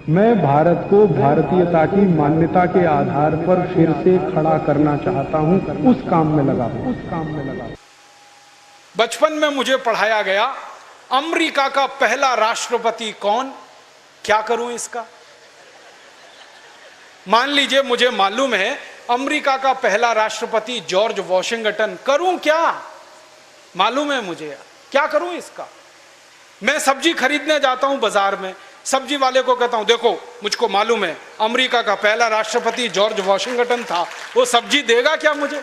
मैं भारत को भारतीयता की मान्यता के आधार पर फिर से खड़ा करना चाहता हूं, उस काम में लगा हूं। बचपन में मुझे पढ़ाया गया अमेरिका का पहला राष्ट्रपति कौन, क्या करूं इसका। मान लीजिए मुझे मालूम है अमेरिका का पहला राष्ट्रपति जॉर्ज वॉशिंगटन, करूं क्या, मालूम है मुझे, क्या करूं इसका। मैं सब्जी खरीदने जाता हूं बाजार में, सब्जी वाले को कहता हूं देखो मुझको मालूम है अमेरिका का पहला राष्ट्रपति जॉर्ज वॉशिंगटन था, वो सब्जी देगा क्या मुझे।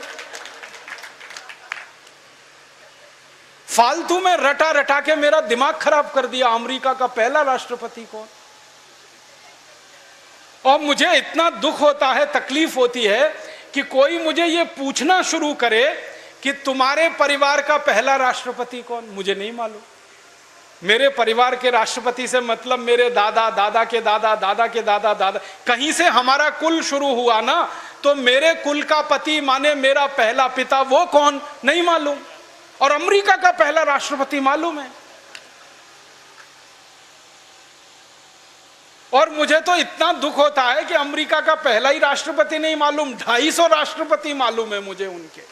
फालतू में रटा रटा के मेरा दिमाग खराब कर दिया, अमेरिका का पहला राष्ट्रपति कौन। और मुझे इतना दुख होता है, तकलीफ होती है कि कोई मुझे ये पूछना शुरू करे कि तुम्हारे परिवार का पहला राष्ट्रपति कौन, मुझे नहीं मालूम। मेरे परिवार के राष्ट्रपति से मतलब मेरे दादा, दादा के दादा, दादा के दादा, दादा, कहीं से हमारा कुल शुरू हुआ ना, तो मेरे कुल का पति माने मेरा पहला पिता, वो कौन नहीं मालूम। और अमेरिका का पहला राष्ट्रपति मालूम है। और मुझे तो इतना दुख होता है कि अमेरिका का पहला ही राष्ट्रपति नहीं मालूम, 250 राष्ट्रपति मालूम है मुझे उनके,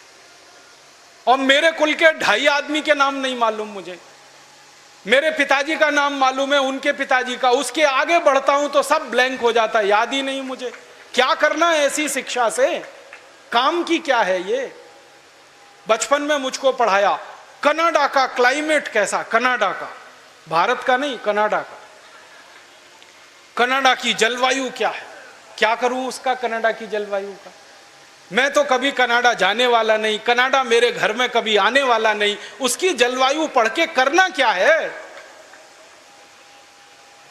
और मेरे कुल के 2.5 आदमी के नाम नहीं मालूम मुझे। मेरे पिताजी का नाम मालूम है, उनके पिताजी का, उसके आगे बढ़ता हूं तो सब ब्लैंक हो जाता है, याद ही नहीं मुझे। क्या करना है ऐसी शिक्षा से, काम की क्या है ये। बचपन में मुझको पढ़ाया कनाडा का क्लाइमेट कैसा, कनाडा का, भारत का नहीं, कनाडा का, कनाडा की जलवायु क्या है, क्या करूं उसका, कनाडा की जलवायु का। मैं तो कभी कनाडा जाने वाला नहीं, कनाडा मेरे घर में कभी आने वाला नहीं, उसकी जलवायु पढ़ के करना क्या है।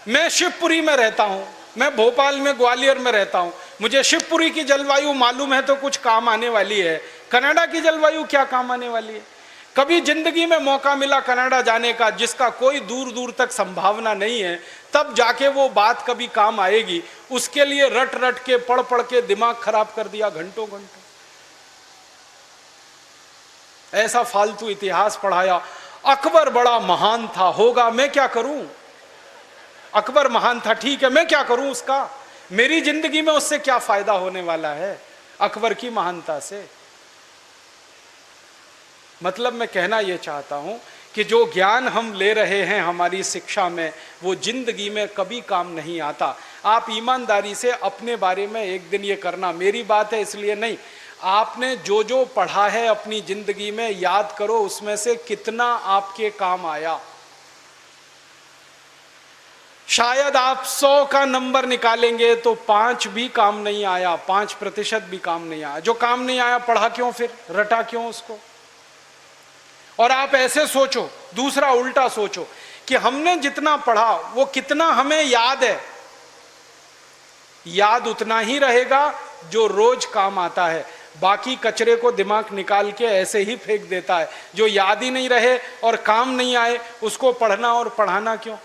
मैं शिवपुरी में रहता हूं, मैं भोपाल में, ग्वालियर में रहता हूं, मुझे शिवपुरी की जलवायु मालूम है तो कुछ काम आने वाली है, कनाडा की जलवायु क्या काम आने वाली है। कभी जिंदगी में मौका मिला कनाडा जाने का, जिसका कोई दूर दूर तक संभावना नहीं है, तब जाके वो बात कभी काम आएगी। उसके लिए रट रट के पढ़ पढ़ के दिमाग खराब कर दिया घंटों घंटों, ऐसा फालतू इतिहास पढ़ाया। अकबर बड़ा महान था, होगा, मैं क्या करूं। अकबर महान था, ठीक है, मैं क्या करूं उसका, मेरी जिंदगी में उससे क्या फायदा होने वाला है अकबर की महानता से। मतलब मैं कहना यह चाहता हूं कि जो ज्ञान हम ले रहे हैं हमारी शिक्षा में, वो जिंदगी में कभी काम नहीं आता। आप ईमानदारी से अपने बारे में एक दिन ये करना, मेरी बात है इसलिए नहीं, आपने जो जो पढ़ा है अपनी जिंदगी में याद करो, उसमें से कितना आपके काम आया। शायद आप 100 का नंबर निकालेंगे तो 5 भी काम नहीं आया, 5% भी काम नहीं आया। जो काम नहीं आया पढ़ा क्यों, फिर रटा क्यों उसको। और आप ऐसे सोचो, दूसरा उल्टा सोचो कि हमने जितना पढ़ा वो कितना हमें याद है। याद उतना ही रहेगा जो रोज काम आता है, बाकी कचरे को दिमाग निकाल के ऐसे ही फेंक देता है। जो याद ही नहीं रहे और काम नहीं आए, उसको पढ़ना और पढ़ाना क्यों।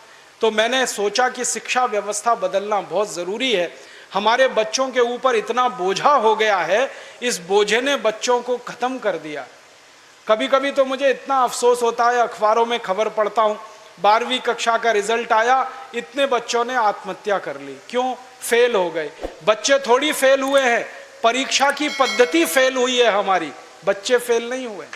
तो मैंने सोचा कि शिक्षा व्यवस्था बदलना बहुत जरूरी है। हमारे बच्चों के ऊपर इतना बोझा हो गया है, इस बोझे ने बच्चों को खत्म कर दिया। कभी कभी तो मुझे इतना अफसोस होता है, अखबारों में खबर पढ़ता हूँ 12वीं कक्षा का रिजल्ट आया, इतने बच्चों ने आत्महत्या कर ली। क्यों, फेल हो गए। बच्चे थोड़ी फेल हुए हैं, परीक्षा की पद्धति फेल हुई है हमारी, बच्चे फेल नहीं हुए।